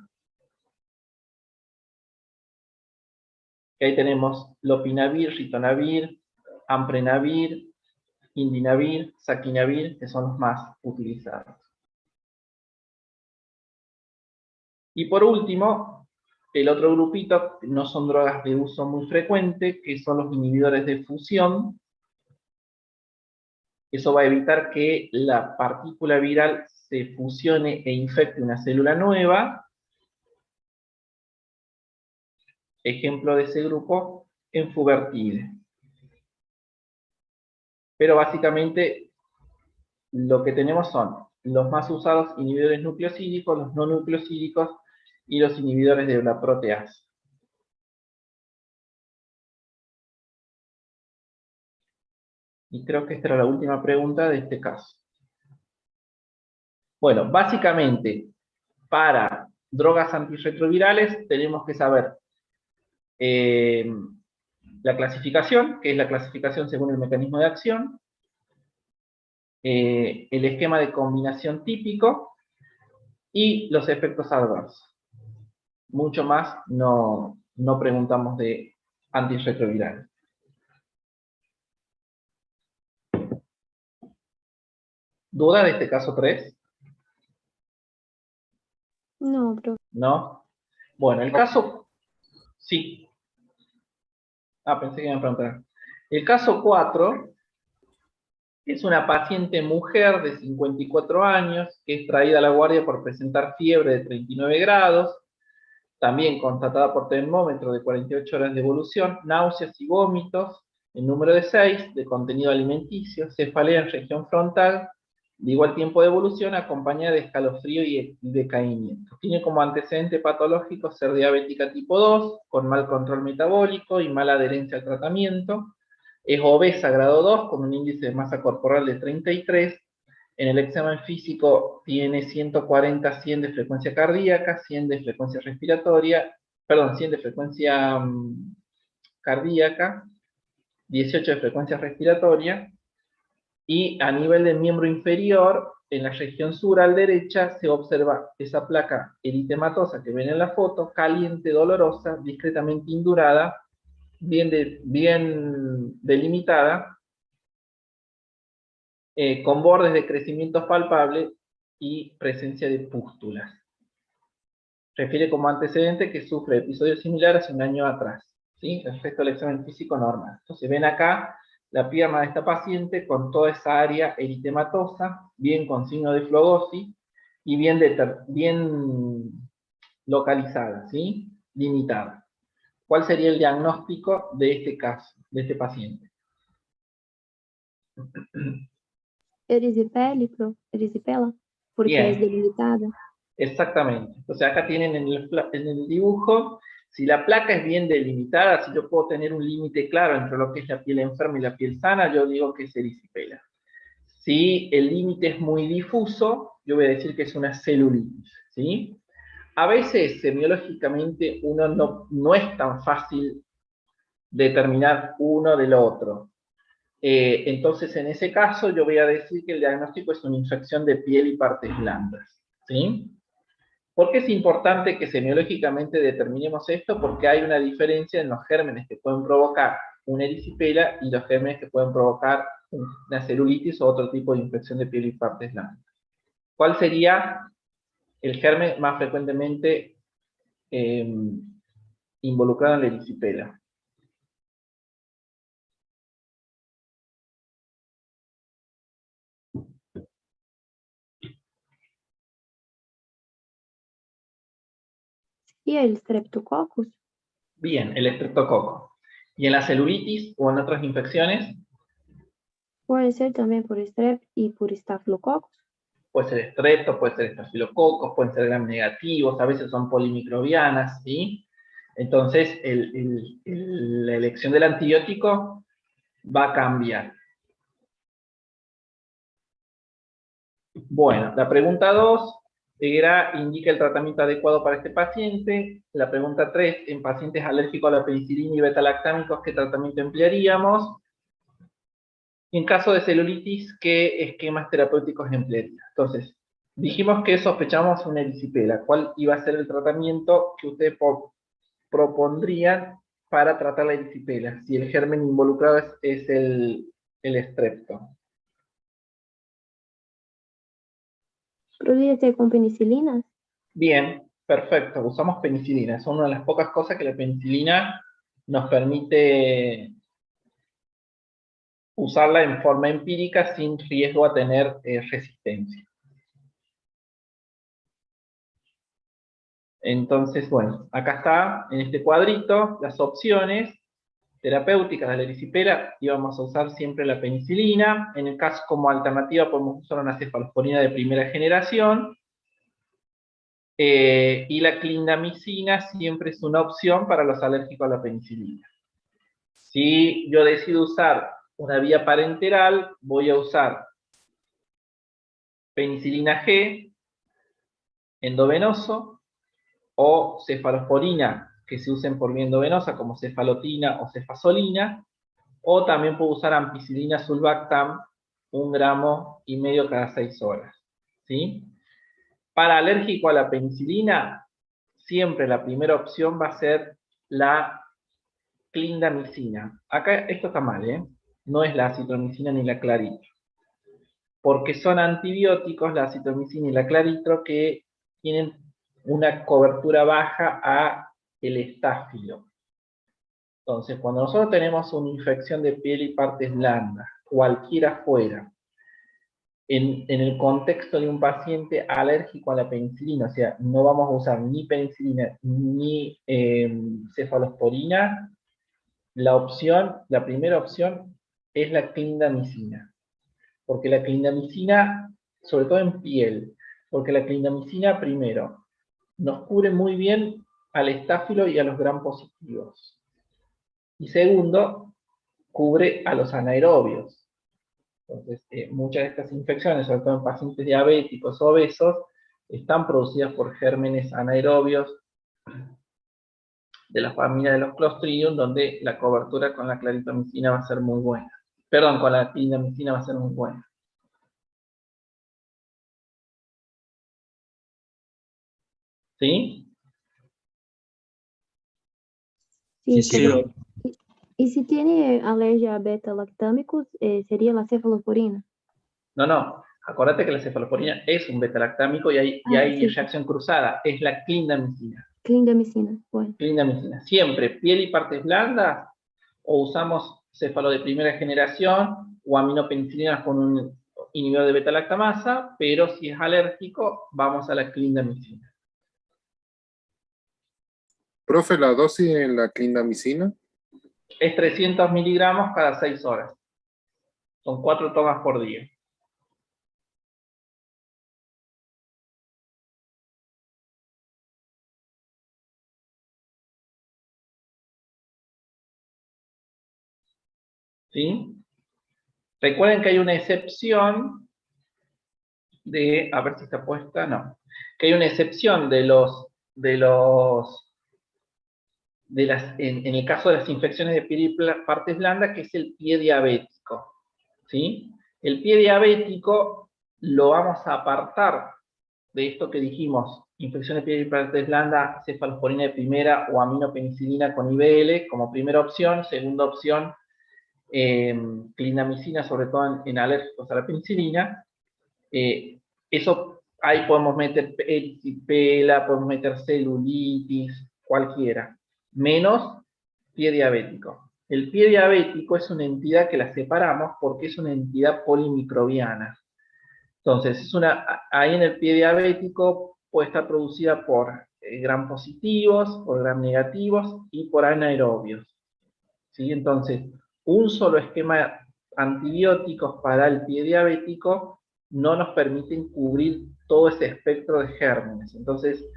que ahí tenemos lopinavir, ritonavir, amprenavir, indinavir, saquinavir, que son los más utilizados. Y por último, el otro grupito, no son drogas de uso muy frecuente, que son los inhibidores de fusión. Eso va a evitar que la partícula viral se fusione e infecte una célula nueva. Ejemplo de ese grupo, enfubertide. Pero básicamente lo que tenemos son los más usados inhibidores nucleosídicos, los no nucleosídicos y los inhibidores de la proteasa. Y creo que esta era la última pregunta de este caso. Bueno, básicamente, para drogas antirretrovirales tenemos que saber la clasificación, que es la clasificación según el mecanismo de acción, el esquema de combinación típico y los efectos adversos. Mucho más no preguntamos de antirretrovirales. ¿Duda de este caso 3? No, profe. ¿No? Bueno, el caso... Sí. Pensé que iban a preguntar. El caso 4 es una paciente mujer de 54 años que es traída a la guardia por presentar fiebre de 39 grados, también constatada por termómetro de 48 horas de evolución, náuseas y vómitos, en número de 6, de contenido alimenticio, cefalea en región frontal, de igual tiempo de evolución, acompañada de escalofrío y decaimiento. Tiene como antecedente patológico ser diabética tipo 2, con mal control metabólico y mala adherencia al tratamiento. Es obesa grado 2, con un índice de masa corporal de 33. En el examen físico tiene 140-100 de frecuencia cardíaca, 100 de frecuencia respiratoria, perdón, 100 de frecuencia cardíaca, 18 de frecuencia respiratoria, y a nivel del miembro inferior en la región sur a la derecha se observa esa placa eritematosa que ven en la foto, caliente, dolorosa, discretamente indurada, bien delimitada, con bordes de crecimiento palpable y presencia de pústulas. Refiere como antecedente que sufre episodios similares un año atrás, ¿sí? Respecto al examen físico normal. Entonces ven acá la pierna de esta paciente con toda esa área eritematosa, bien con signo de flogosis y bien localizada, ¿sí? Limitada. ¿Cuál sería el diagnóstico de este caso, de este paciente? Erisipela, porque Bien. es delimitada. Exactamente. Entonces acá tienen en el dibujo, si la placa es bien delimitada, si yo puedo tener un límite claro entre lo que es la piel enferma y la piel sana, yo digo que es erisipela. Si el límite es muy difuso, yo voy a decir que es una celulitis, ¿sí? A veces, semiológicamente, uno no es tan fácil determinar uno del otro. Entonces, en ese caso, yo voy a decir que el diagnóstico es una infección de piel y partes blandas, ¿sí? ¿Por qué es importante que semiológicamente determinemos esto? Porque hay una diferencia en los gérmenes que pueden provocar una erisipela y los gérmenes que pueden provocar una celulitis o otro tipo de infección de piel y partes blandas. ¿Cuál sería el germen más frecuentemente involucrado en la erisipela? ¿Y el Streptococcus? Bien, el estreptococo. ¿Y en la celulitis o en otras infecciones? Puede ser también por Strep y por Staphylococcus. Puede ser estrepto, puede ser estafilococos, pueden ser gram negativos, a veces son polimicrobianas, ¿sí? Entonces, la elección del antibiótico va a cambiar. Bueno, la pregunta 2 era, indica el tratamiento adecuado para este paciente. La pregunta 3, en pacientes alérgicos a la penicilina y betalactámicos, ¿qué tratamiento emplearíamos? Y en caso de celulitis, ¿qué esquemas terapéuticos emplearía? Entonces, dijimos que sospechamos una erisipela. ¿Cuál iba a ser el tratamiento que ustedes propondrían para tratar la erisipela? Si el germen involucrado es el estrepto. ¿Podría ser con penicilinas? Bien, perfecto. Usamos penicilina. Es una de las pocas cosas que la penicilina nos permite usarla en forma empírica sin riesgo a tener resistencia. Entonces, bueno, acá está, en este cuadrito, las opciones terapéuticas de la erisipela. Íbamos a usar siempre la penicilina. En el caso como alternativa podemos usar una cefalosporina de primera generación. Y la clindamicina siempre es una opción para los alérgicos a la penicilina. Si yo decido usar una vía parenteral, voy a usar penicilina G, endovenoso, o cefalosporina, que se usen por vía endovenosa, como cefalotina o cefazolina, o también puedo usar ampicilina sulbactam, 1,5 gramos cada 6 horas. ¿Sí? Para alérgico a la penicilina, siempre la primera opción va a ser la clindamicina. Acá esto está mal, ¿eh? No es la acitromicina ni la claritro. Porque son antibióticos, la acitromicina y la claritro, que tienen una cobertura baja a el estáfilo. Entonces, cuando nosotros tenemos una infección de piel y partes blandas, cualquiera fuera, en el contexto de un paciente alérgico a la penicilina, o sea, no vamos a usar ni penicilina ni cefalosporina, la primera opción es la clindamicina. Porque la clindamicina, sobre todo en piel, porque la clindamicina, primero, nos cubre muy bien al estáfilo y a los gram positivos. Y segundo, cubre a los anaerobios. Entonces, muchas de estas infecciones, sobre todo en pacientes diabéticos o obesos, están producidas por gérmenes anaerobios de la familia de los Clostridium, donde la cobertura con la claritomicina va a ser muy buena. Perdón, con la clindamicina va a ser muy buena. ¿Sí? Sí, Sí, pero- ¿Y si tiene alergia a beta-lactámicos, sería la cefalosporina? No. Acordate que la cefalosporina es un beta-lactámico y hay Sí. reacción cruzada. Es la clindamicina. Clindamicina, bueno. Clindamicina. Siempre piel y partes blandas, o usamos cefalo de primera generación o aminopenicilinas con un inhibidor de beta-lactamasa, pero si es alérgico, vamos a la clindamicina. Profe, la dosis en la clindamicina. Es 300 miligramos cada 6 horas. Son 4 tomas por día. ¿Sí? Recuerden que hay una excepción de, a ver si está puesta, no. Que hay una excepción en el caso de las infecciones de piel y partes blandas, que es el pie diabético. ¿Sí? El pie diabético lo vamos a apartar de esto que dijimos, infección de piel y partes blandas, cefalosporina de primera o aminopenicilina con IBL como primera opción. Segunda opción, clindamicina, sobre todo en alérgicos a la penicilina. Eso, ahí podemos meter erisipela, podemos meter celulitis, cualquiera, menos pie diabético. El pie diabético es una entidad que la separamos porque es una entidad polimicrobiana. Entonces, ahí en el pie diabético puede estar producida por gram positivos, por gram negativos y por anaerobios. ¿Sí? Entonces, un solo esquema de antibióticos para el pie diabético no nos permiten cubrir todo ese espectro de gérmenes. Entonces,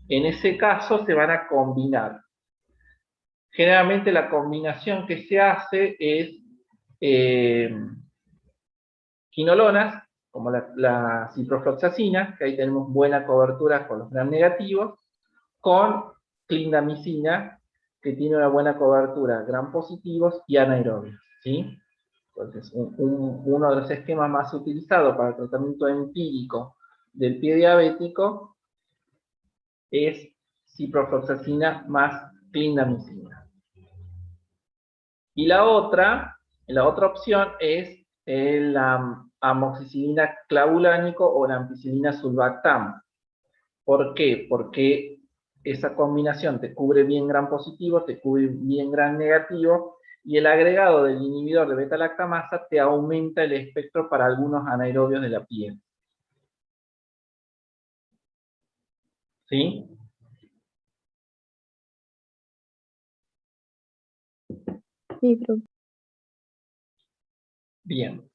en ese caso se van a combinar. Generalmente la combinación que se hace es quinolonas, como la ciprofloxacina, que ahí tenemos buena cobertura con los gram negativos, con clindamicina, que tiene una buena cobertura gram positivos y anaerobios, ¿sí? Entonces, uno de los esquemas más utilizados para el tratamiento empírico del pie diabético es ciprofloxacina más clindamicina. Y la otra opción es la amoxicilina clavulánico o la ampicilina sulbactam. ¿Por qué? Porque esa combinación te cubre bien gram positivo, te cubre bien gram negativo, y el agregado del inhibidor de beta-lactamasa te aumenta el espectro para algunos anaerobios de la piel. ¿Sí? Sí, profe. Bien.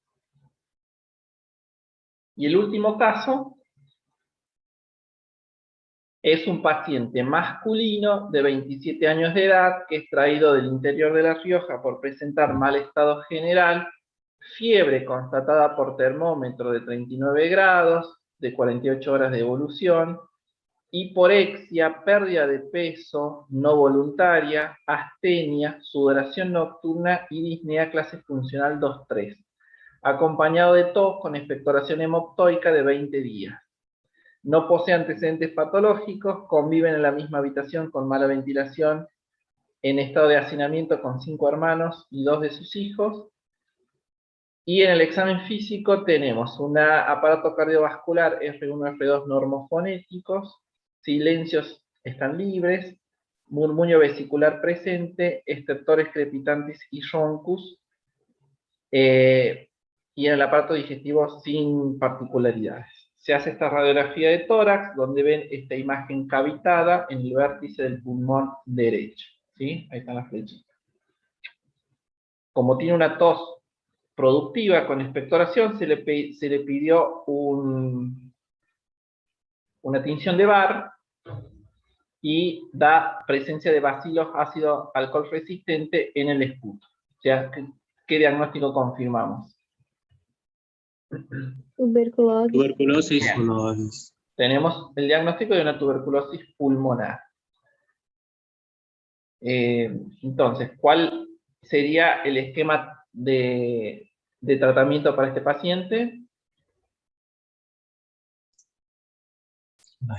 Y el último caso es un paciente masculino de 27 años de edad que es traído del interior de La Rioja por presentar mal estado general, fiebre constatada por termómetro de 39 grados, de 48 horas de evolución, hiporexia, pérdida de peso no voluntaria, astenia, sudoración nocturna y disnea clase funcional 2-3, acompañado de tos con expectoración hemoptoica de 20 días. No posee antecedentes patológicos, conviven en la misma habitación con mala ventilación, en estado de hacinamiento con 5 hermanos y 2 de sus hijos. Y en el examen físico tenemos un aparato cardiovascular F1, F2 normofonéticos, silencios están libres, murmullo vesicular presente, estertores crepitantes y roncus, y en el aparato digestivo sin particularidades. Se hace esta radiografía de tórax, donde ven esta imagen cavitada en el vértice del pulmón derecho. ¿Sí? Ahí están las flechitas. Como tiene una tos productiva con expectoración, se le pidió una tinción de Barr y da presencia de bacilos ácido alcohol resistente en el esputo. O sea, ¿qué diagnóstico confirmamos? Tuberculosis. Tuberculosis. Tuberculosis. Tenemos el diagnóstico de una tuberculosis pulmonar. Entonces, ¿cuál sería el esquema de tratamiento para este paciente?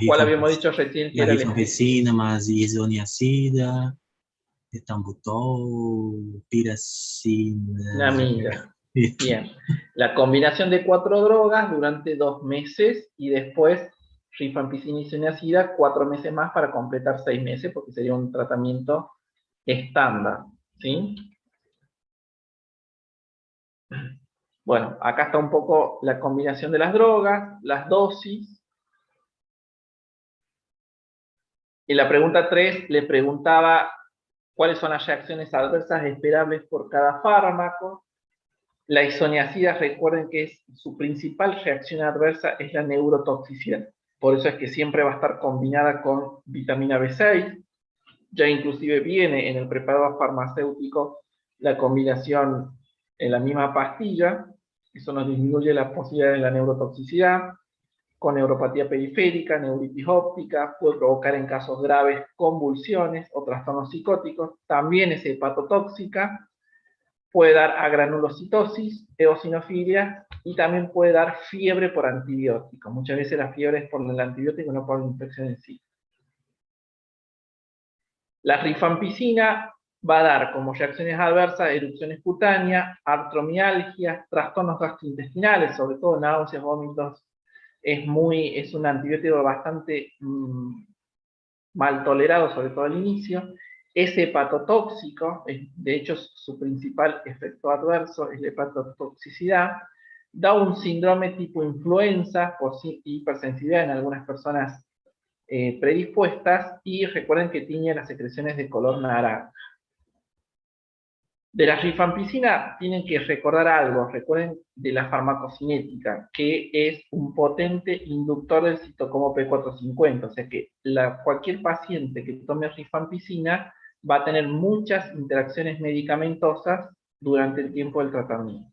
¿Cuál habíamos dicho recién que La era el rifampicina más isoniazida, etambutol, piracina. Namida. Bien. La combinación de 4 drogas durante 2 meses y después rifampicina y isoniazida 4 meses más para completar 6 meses, porque sería un tratamiento estándar. ¿Sí? Bueno, acá está un poco la combinación de las drogas, las dosis. Y la pregunta 3 le preguntaba cuáles son las reacciones adversas esperables por cada fármaco. La isoniazida, recuerden que su principal reacción adversa es la neurotoxicidad. Por eso es que siempre va a estar combinada con vitamina B6. Ya inclusive viene en el preparado farmacéutico la combinación en la misma pastilla. Eso nos disminuye la posibilidad de la neurotoxicidad. Con neuropatía periférica, neuritis óptica, puede provocar en casos graves convulsiones o trastornos psicóticos. También es hepatotóxica. Puede dar agranulocitosis, eosinofilia y también puede dar fiebre por antibiótico. Muchas veces la fiebre es por el antibiótico, no por la infección en sí. La rifampicina va a dar como reacciones adversas erupciones cutáneas, artromialgias, trastornos gastrointestinales, sobre todo náuseas, vómitos. Es un antibiótico bastante mal tolerado, sobre todo al inicio. Es hepatotóxico, de hecho su principal efecto adverso es la hepatotoxicidad. Da un síndrome tipo influenza por hipersensibilidad en algunas personas predispuestas, y recuerden que tiñe las secreciones de color naranja. De la rifampicina tienen que recordar algo, recuerden de la farmacocinética, que es un potente inductor del citocromo P450, o sea que cualquier paciente que tome rifampicina va a tener muchas interacciones medicamentosas durante el tiempo del tratamiento.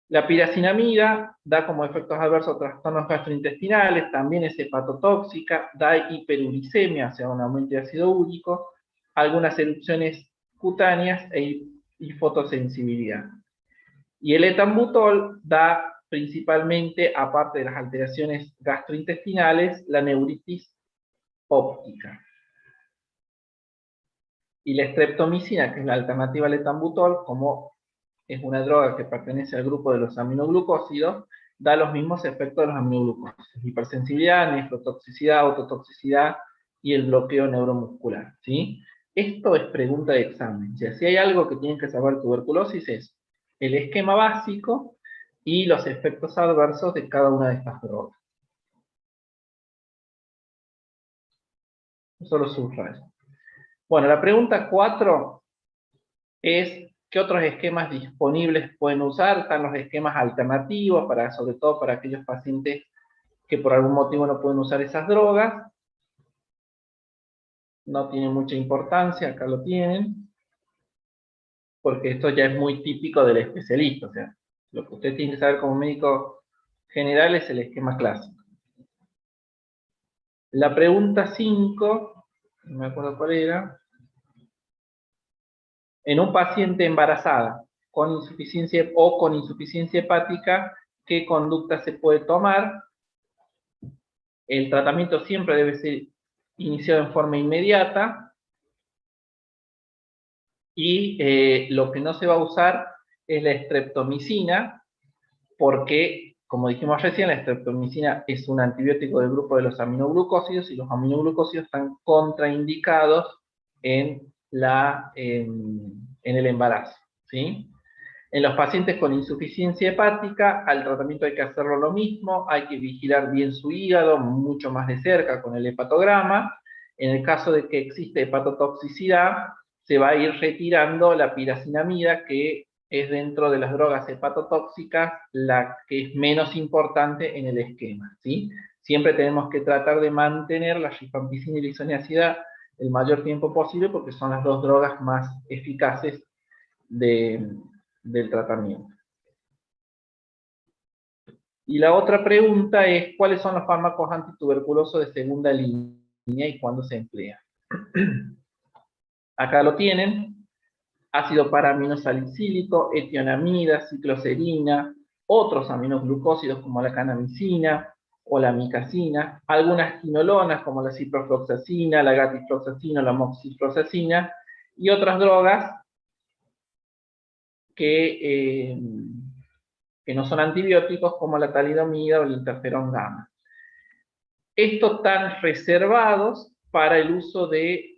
La piracinamida da como efectos adversos trastornos gastrointestinales, también es hepatotóxica, da hiperuricemia, o sea, un aumento de ácido úrico, algunas erupciones cutáneas y fotosensibilidad. Y el etambutol da principalmente, aparte de las alteraciones gastrointestinales, la neuritis óptica. Y la streptomicina, que es la alternativa al etambutol, como es una droga que pertenece al grupo de los aminoglucósidos, da los mismos efectos de los aminoglucósidos: hipersensibilidad, nefrotoxicidad, autotoxicidad y el bloqueo neuromuscular. ¿Sí? Esto es pregunta de examen. O sea, si hay algo que tienen que saber tuberculosis es el esquema básico y los efectos adversos de cada una de estas drogas. Solo subrayo. Bueno, la pregunta 4 es: ¿qué otros esquemas disponibles pueden usar? Están los esquemas alternativos, sobre todo para aquellos pacientes que por algún motivo no pueden usar esas drogas. No tiene mucha importancia, acá lo tienen, porque esto ya es muy típico del especialista. O sea, lo que usted tiene que saber como médico general es el esquema clásico. La pregunta 5, no me acuerdo cuál era. En un paciente embarazada con insuficiencia hepática, ¿qué conducta se puede tomar? El tratamiento siempre debe ser iniciado en forma inmediata, y lo que no se va a usar es la streptomicina, porque, como dijimos recién, la streptomicina es un antibiótico del grupo de los aminoglucósidos, y los aminoglucósidos están contraindicados en el embarazo. ¿Sí? En los pacientes con insuficiencia hepática, al tratamiento hay que hacerlo lo mismo, hay que vigilar bien su hígado, mucho más de cerca con el hepatograma. En el caso de que existe hepatotoxicidad, se va a ir retirando la piracinamida, que es dentro de las drogas hepatotóxicas la que es menos importante en el esquema. ¿Sí? Siempre tenemos que tratar de mantener la rifampicina y la isoniazida el mayor tiempo posible, porque son las dos drogas más eficaces del tratamiento. Y la otra pregunta es: ¿cuáles son los fármacos antituberculosos de segunda línea y cuándo se emplean? Acá lo tienen: ácido paraaminosalicílico, etionamida, cicloserina, otros aminoglucósidos como la canamicina, o la micacina, algunas quinolonas como la ciprofloxacina, la gatifloxacina, la moxifloxacina, y otras drogas que no son antibióticos como la talidomida o el interferón gamma. Estos están reservados para el uso de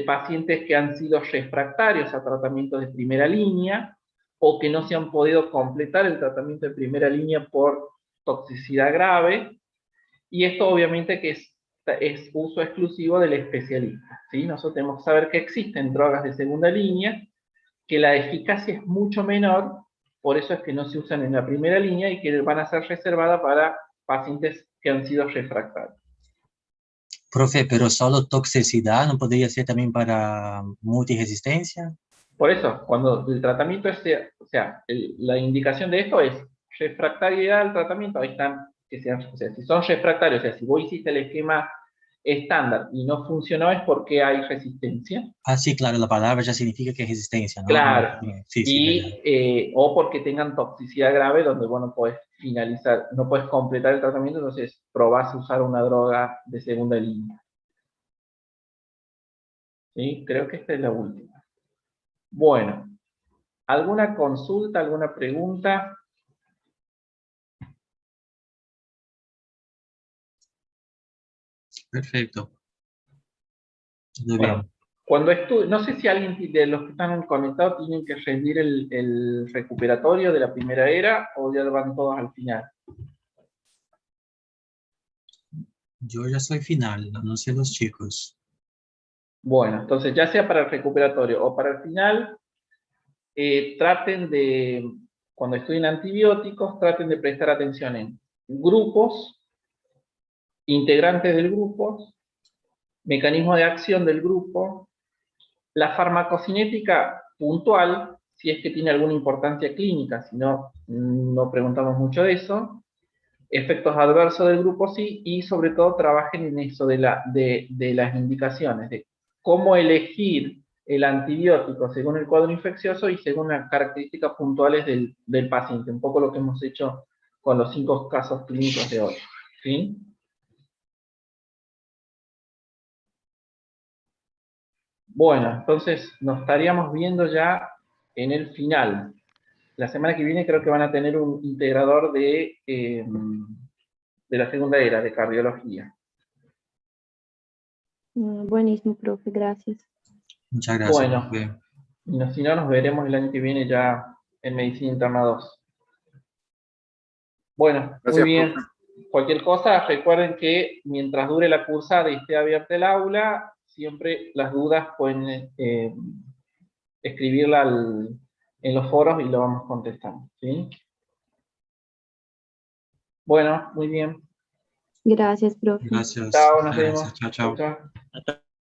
pacientes que han sido refractarios a tratamientos de primera línea o que no se han podido completar el tratamiento de primera línea por toxicidad grave, y esto obviamente que es uso exclusivo del especialista, ¿sí? Nosotros tenemos que saber que existen drogas de segunda línea, que la eficacia es mucho menor, por eso es que no se usan en la primera línea y que van a ser reservadas para pacientes que han sido refractarios. Profe, pero solo toxicidad, ¿no podría ser también para multiresistencia? Por eso, cuando el tratamiento la indicación de esto es refractariedad al tratamiento, ahí están, o sea, si son refractarios, o sea, si vos hiciste el esquema estándar y no funcionó es porque hay resistencia. Ah, sí, claro, la palabra ya significa que es resistencia, ¿no? Claro, Sí, sí, verdad. o porque tengan toxicidad grave donde vos no podés finalizar, no podés completar el tratamiento, entonces probás a usar una droga de segunda línea. ¿Sí? Creo que esta es la última. Bueno, ¿alguna consulta, alguna pregunta? Perfecto. Muy Bueno, bien. cuando no sé si alguien de los que están conectados tienen que rendir el recuperatorio de la primera era o ya van todos al final. Yo ya soy final, no sé los chicos. Bueno, entonces ya sea para el recuperatorio o para el final, traten de, cuando estudien antibióticos, traten de prestar atención en grupos, integrantes del grupo, mecanismo de acción del grupo, la farmacocinética puntual, si es que tiene alguna importancia clínica, si no, no preguntamos mucho de eso, efectos adversos del grupo sí, y sobre todo trabajen en eso de las indicaciones, de cómo elegir el antibiótico según el cuadro infeccioso y según las características puntuales del paciente, un poco lo que hemos hecho con los 5 casos clínicos de hoy. ¿Sí? Bueno, entonces nos estaríamos viendo ya en el final. La semana que viene creo que van a tener un integrador de la segunda era, de cardiología. Buenísimo, profe, gracias. Muchas gracias, Bueno, profe. si no, nos veremos el año que viene ya en Medicina Interna 2. Bueno, muy Gracias, bien. profe. Cualquier cosa, recuerden que mientras dure la cursada y esté abierta el aula, siempre las dudas pueden escribirla en los foros y lo vamos contestando. ¿Sí? Bueno, muy bien. Gracias, profe. Gracias. Chao, nos Muchas gracias. vemos. Chao, Chao, chao. chao.